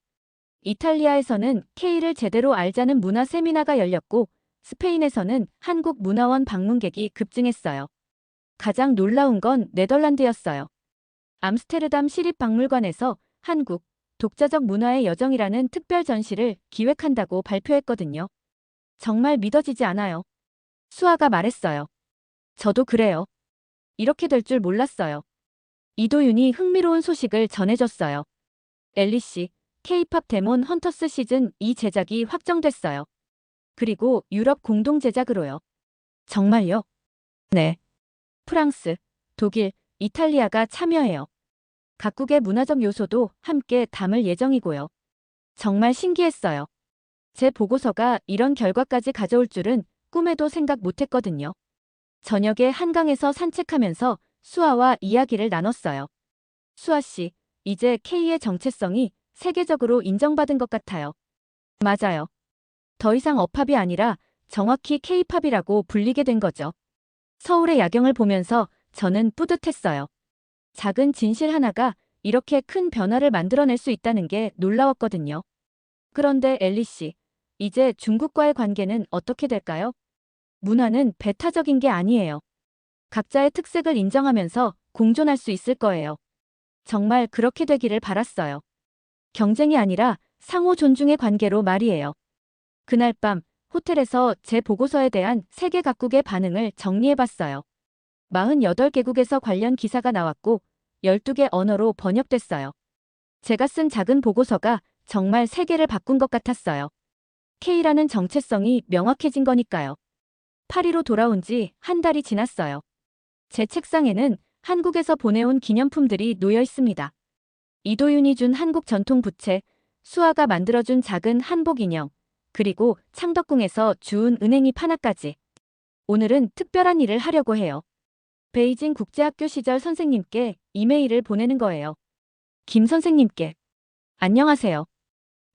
S3: 이탈리아에서는 K를 제대로 알자는 문화 세미나가 열렸고 스페인에서는 한국 문화원 방문객이 급증했어요. 가장 놀라운 건 네덜란드였어요. 암스테르담 시립박물관에서 한국 독자적 문화의 여정이라는 특별 전시를 기획한다고 발표했거든요. 정말 믿어지지 않아요. 수아가 말했어요. 저도 그래요. 이렇게 될 줄 몰랐어요. 이도윤이 흥미로운 소식을 전해줬어요. 엘리 씨, K-팝 데몬 헌터스 시즌 2 제작이 확정됐어요. 그리고 유럽 공동 제작으로요. 정말요? 네. 프랑스, 독일, 이탈리아가 참여해요. 각국의 문화적 요소도 함께 담을 예정이고요. 정말 신기했어요. 제 보고서가 이런 결과까지 가져올 줄은 꿈에도 생각 못했거든요. 저녁에 한강에서 산책하면서 수아와 이야기를 나눴어요. 수아 씨, 이제 K의 정체성이 세계적으로 인정받은 것 같아요. 맞아요. 더 이상 업합이 아니라 정확히 K-팝이라고 불리게 된 거죠. 서울의 야경을 보면서 저는 뿌듯했어요. 작은 진실 하나가 이렇게 큰 변화를 만들어낼 수 있다는 게 놀라웠거든요. 그런데 엘리 씨, 이제 중국과의 관계는 어떻게 될까요? 문화는 배타적인 게 아니에요. 각자의 특색을 인정하면서 공존할 수 있을 거예요. 정말 그렇게 되기를 바랐어요. 경쟁이 아니라 상호 존중의 관계로 말이에요. 그날 밤 호텔에서 제 보고서에 대한 세계 각국의 반응을 정리해봤어요. 48개국에서 관련 기사가 나왔고 12개 언어로 번역됐어요. 제가 쓴 작은 보고서가 정말 세계를 바꾼 것 같았어요. K라는 정체성이 명확해진 거니까요. 파리로 돌아온 지 한 달이 지났어요. 제 책상에는 한국에서 보내온 기념품들이 놓여 있습니다. 이도윤이 준 한국 전통 부채, 수아가 만들어준 작은 한복 인형, 그리고 창덕궁에서 주운 은행잎 하나까지. 오늘은 특별한 일을 하려고 해요. 베이징 국제학교 시절 선생님께 이메일을 보내는 거예요. 김 선생님께. 안녕하세요.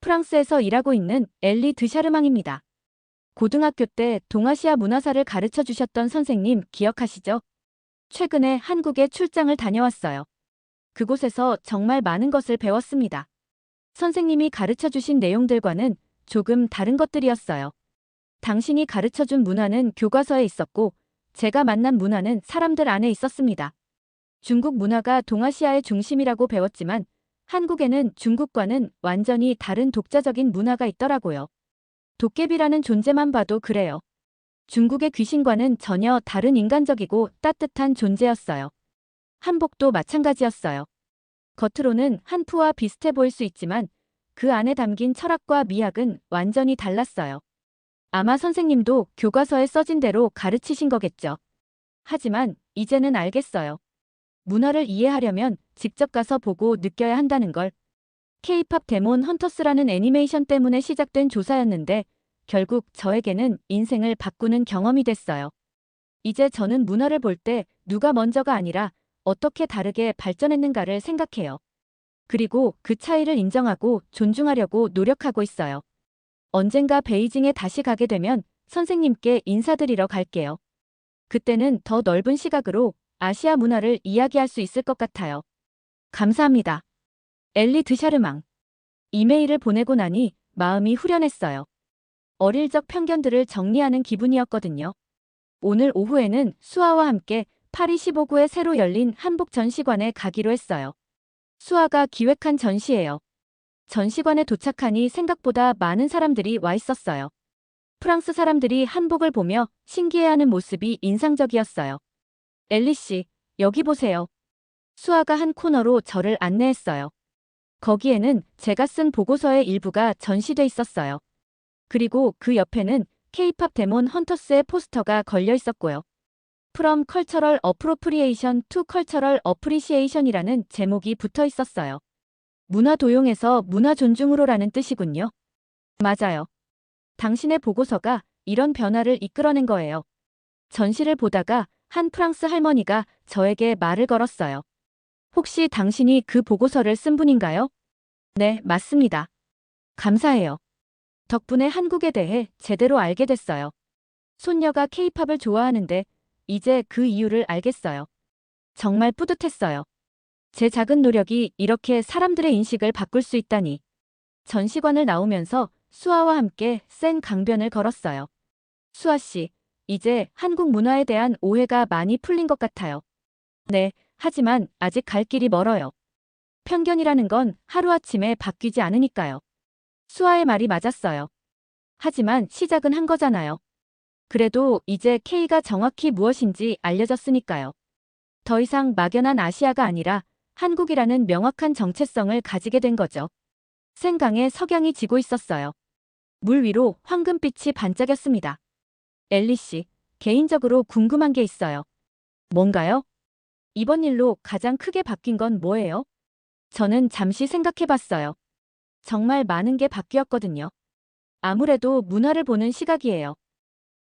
S3: 프랑스에서 일하고 있는 엘리 드샤르망입니다. 고등학교 때 동아시아 문화사를 가르쳐 주셨던 선생님 기억하시죠? 최근에 한국에 출장을 다녀왔어요. 그곳에서 정말 많은 것을 배웠습니다. 선생님이 가르쳐 주신 내용들과는 조금 다른 것들이었어요. 당신이 가르쳐 준 문화는 교과서에 있었고, 제가 만난 문화는 사람들 안에 있었습니다. 중국 문화가 동아시아의 중심이라고 배웠지만, 한국에는 중국과는 완전히 다른 독자적인 문화가 있더라고요. 도깨비라는 존재만 봐도 그래요. 중국의 귀신과는 전혀 다른 인간적이고 따뜻한 존재였어요. 한복도 마찬가지였어요. 겉으로는 한푸와 비슷해 보일 수 있지만 그 안에 담긴 철학과 미학은 완전히 달랐어요. 아마 선생님도 교과서에 써진 대로 가르치신 거겠죠. 하지만 이제는 알겠어요. 문화를 이해하려면 직접 가서 보고 느껴야 한다는 걸. K-팝 데몬 헌터스라는 애니메이션 때문에 시작된 조사였는데 결국 저에게는 인생을 바꾸는 경험이 됐어요. 이제 저는 문화를 볼 때 누가 먼저가 아니라 어떻게 다르게 발전했는가를 생각해요. 그리고 그 차이를 인정하고 존중하려고 노력하고 있어요. 언젠가 베이징에 다시 가게 되면 선생님께 인사드리러 갈게요. 그때는 더 넓은 시각으로 아시아 문화를 이야기할 수 있을 것 같아요. 감사합니다. 엘리 드샤르망. 이메일을 보내고 나니 마음이 후련했어요. 어릴 적 편견들을 정리하는 기분이었거든요. 오늘 오후에는 수아와 함께 파리 15구에 새로 열린 한복 전시관에 가기로 했어요. 수아가 기획한 전시예요. 전시관에 도착하니 생각보다 많은 사람들이 와 있었어요. 프랑스 사람들이 한복을 보며 신기해하는 모습이 인상적이었어요. 엘리 씨, 여기 보세요. 수아가 한 코너로 저를 안내했어요. 거기에는 제가 쓴 보고서의 일부가 전시돼 있었어요. 그리고 그 옆에는 K-팝 데몬 헌터스의 포스터가 걸려 있었고요. From Cultural Appropriation to Cultural Appreciation이라는 제목이 붙어 있었어요. 문화 도용에서 문화 존중으로라는 뜻이군요. 맞아요. 당신의 보고서가 이런 변화를 이끌어낸 거예요. 전시를 보다가 한 프랑스 할머니가 저에게 말을 걸었어요. 혹시 당신이 그 보고서를 쓴 분인가요? 네, 맞습니다. 감사해요. 덕분에 한국에 대해 제대로 알게 됐어요. 손녀가 K-팝을 좋아하는데 이제 그 이유를 알겠어요. 정말 뿌듯했어요. 제 작은 노력이 이렇게 사람들의 인식을 바꿀 수 있다니. 전시관을 나오면서 수아와 함께 센 강변을 걸었어요. 수아 씨, 이제 한국 문화에 대한 오해가 많이 풀린 것 같아요. 네, 하지만 아직 갈 길이 멀어요. 편견이라는 건 하루아침에 바뀌지 않으니까요. 수아의 말이 맞았어요. 하지만 시작은 한 거잖아요. 그래도 이제 K가 정확히 무엇인지 알려졌으니까요. 더 이상 막연한 아시아가 아니라 한국이라는 명확한 정체성을 가지게 된 거죠. 생강에 석양이 지고 있었어요. 물 위로 황금빛이 반짝였습니다. 엘리 씨, 개인적으로 궁금한 게 있어요. 뭔가요? 이번 일로 가장 크게 바뀐 건 뭐예요? 저는 잠시 생각해 봤어요. 정말 많은 게 바뀌었거든요. 아무래도 문화를 보는 시각이에요.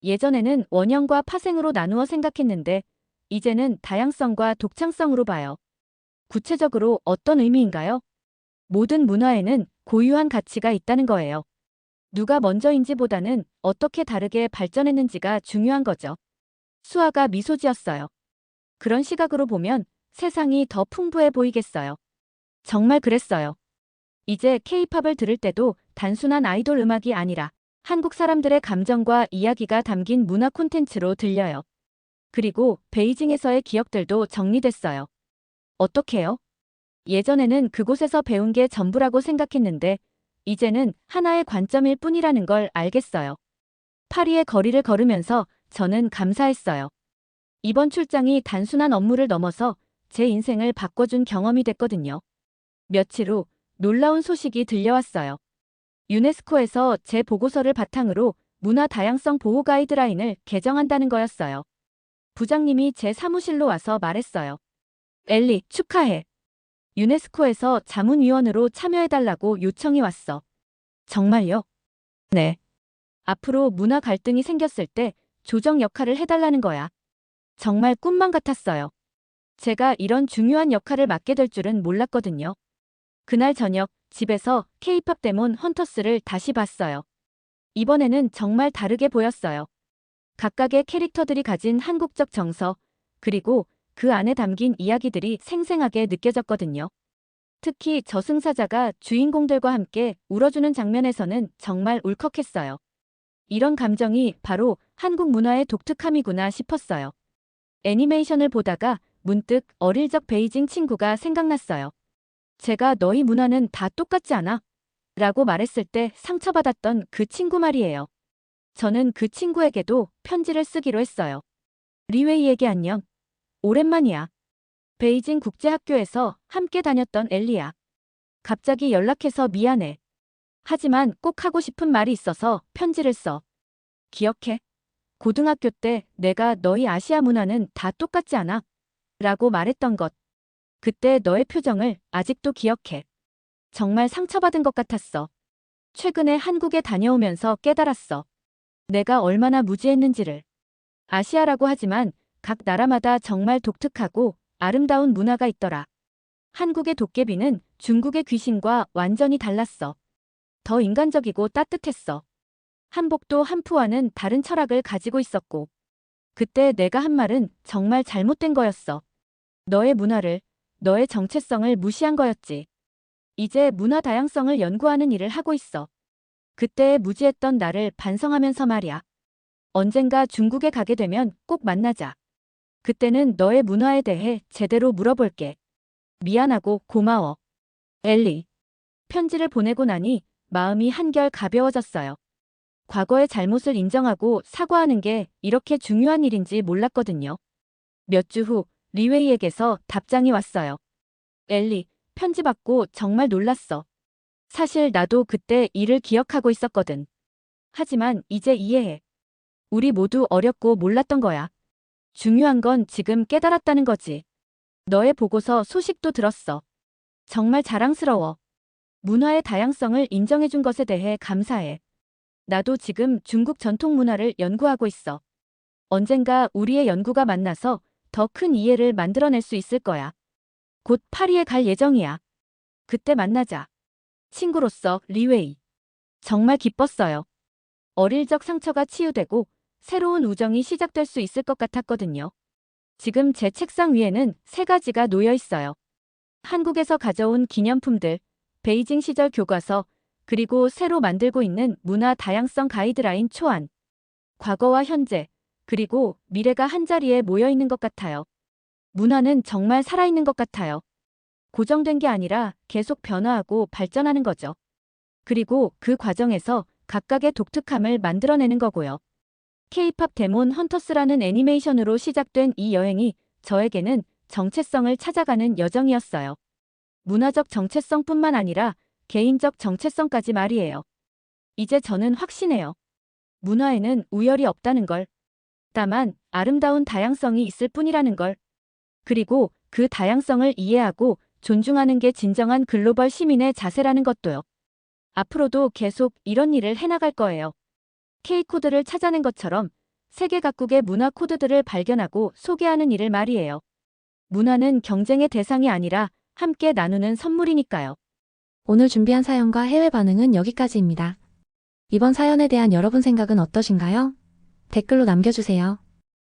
S3: 예전에는 원형과 파생으로 나누어 생각했는데 이제는 다양성과 독창성으로 봐요. 구체적으로 어떤 의미인가요? 모든 문화에는 고유한 가치가 있다는 거예요. 누가 먼저인지보다는 어떻게 다르게 발전했는지가 중요한 거죠. 수아가 미소 지었어요. 그런 시각으로 보면 세상이 더 풍부해 보이겠어요. 정말 그랬어요. 이제 K-팝을 들을 때도 단순한 아이돌 음악이 아니라 한국 사람들의 감정과 이야기가 담긴 문화 콘텐츠로 들려요. 그리고 베이징에서의 기억들도 정리됐어요. 어떻게요? 예전에는 그곳에서 배운 게 전부라고 생각했는데 이제는 하나의 관점일 뿐이라는 걸 알겠어요. 파리의 거리를 걸으면서 저는 감사했어요. 이번 출장이 단순한 업무를 넘어서 제 인생을 바꿔준 경험이 됐거든요. 며칠 후 놀라운 소식이 들려왔어요. 유네스코에서 제 보고서를 바탕으로 문화 다양성 보호 가이드라인을 개정한다는 거였어요. 부장님이 제 사무실로 와서 말했어요. 엘리, 축하해. 유네스코에서 자문위원으로 참여해달라고 요청이 왔어. 정말요? 네. 앞으로 문화 갈등이 생겼을 때 조정 역할을 해달라는 거야. 정말 꿈만 같았어요. 제가 이런 중요한 역할을 맡게 될 줄은 몰랐거든요. 그날 저녁 집에서 K-팝 데몬 헌터스를 다시 봤어요. 이번에는 정말 다르게 보였어요. 각각의 캐릭터들이 가진 한국적 정서, 그리고 그 안에 담긴 이야기들이 생생하게 느껴졌거든요. 특히 저승사자가 주인공들과 함께 울어주는 장면에서는 정말 울컥했어요. 이런 감정이 바로 한국 문화의 독특함이구나 싶었어요. 애니메이션을 보다가 문득 어릴 적 베이징 친구가 생각났어요. 제가 너희 문화는 다 똑같지 않아? 라고 말했을 때 상처받았던 그 친구 말이에요. 저는 그 친구에게도 편지를 쓰기로 했어요. 리웨이에게 안녕. 오랜만이야. 베이징 국제학교에서 함께 다녔던 엘리야. 갑자기 연락해서 미안해. 하지만 꼭 하고 싶은 말이 있어서 편지를 써. 기억해? 고등학교 때 내가 너희 아시아 문화는 다 똑같지 않아? 라고 말했던 것. 그때 너의 표정을 아직도 기억해. 정말 상처받은 것 같았어. 최근에 한국에 다녀오면서 깨달았어. 내가 얼마나 무지했는지를. 아시아라고 하지만 각 나라마다 정말 독특하고 아름다운 문화가 있더라. 한국의 도깨비는 중국의 귀신과 완전히 달랐어. 더 인간적이고 따뜻했어. 한복도 한푸와는 다른 철학을 가지고 있었고. 그때 내가 한 말은 정말 잘못된 거였어. 너의 문화를, 너의 정체성을 무시한 거였지. 이제 문화 다양성을 연구하는 일을 하고 있어. 그때의 무지했던 나를 반성하면서 말이야. 언젠가 중국에 가게 되면 꼭 만나자. 그때는 너의 문화에 대해 제대로 물어볼게. 미안하고 고마워. 엘리. 편지를 보내고 나니 마음이 한결 가벼워졌어요. 과거의 잘못을 인정하고 사과하는 게 이렇게 중요한 일인지 몰랐거든요. 몇 주 후 리웨이에게서 답장이 왔어요. 엘리, 편지 받고 정말 놀랐어. 사실 나도 그때 일을 기억하고 있었거든. 하지만 이제 이해해. 우리 모두 어렸고 몰랐던 거야. 중요한 건 지금 깨달았다는 거지. 너의 보고서 소식도 들었어. 정말 자랑스러워. 문화의 다양성을 인정해준 것에 대해 감사해. 나도 지금 중국 전통 문화를 연구하고 있어. 언젠가 우리의 연구가 만나서 더 큰 이해를 만들어낼 수 있을 거야. 곧 파리에 갈 예정이야. 그때 만나자. 친구로서 리웨이. 정말 기뻤어요. 어릴 적 상처가 치유되고 새로운 우정이 시작될 수 있을 것 같았거든요. 지금 제 책상 위에는 3가지가 놓여 있어요. 한국에서 가져온 기념품들, 베이징 시절 교과서, 그리고 새로 만들고 있는 문화 다양성 가이드라인 초안. 과거와 현재, 그리고 미래가 한자리에 모여 있는 것 같아요. 문화는 정말 살아있는 것 같아요. 고정된 게 아니라 계속 변화하고 발전하는 거죠. 그리고 그 과정에서 각각의 독특함을 만들어내는 거고요. K-팝 데몬 헌터스라는 애니메이션으로 시작된 이 여행이 저에게는 정체성을 찾아가는 여정이었어요. 문화적 정체성뿐만 아니라 개인적 정체성까지 말이에요. 이제 저는 확신해요. 문화에는 우열이 없다는 걸. 다만 아름다운 다양성이 있을 뿐이라는 걸. 그리고 그 다양성을 이해하고 존중하는 게 진정한 글로벌 시민의 자세라는 것도요. 앞으로도 계속 이런 일을 해나갈 거예요. K코드를 찾아낸 것처럼 세계 각국의 문화 코드들을 발견하고 소개하는 일을 말이에요. 문화는 경쟁의 대상이 아니라 함께 나누는 선물이니까요.
S4: 오늘 준비한 사연과 해외 반응은 여기까지입니다. 이번 사연에 대한 여러분 생각은 어떠신가요? 댓글로 남겨주세요.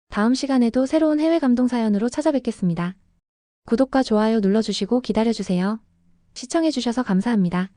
S4: 다음 시간에도 새로운 해외 감동 사연으로 찾아뵙겠습니다. 구독과 좋아요 눌러주시고 기다려주세요. 시청해주셔서 감사합니다.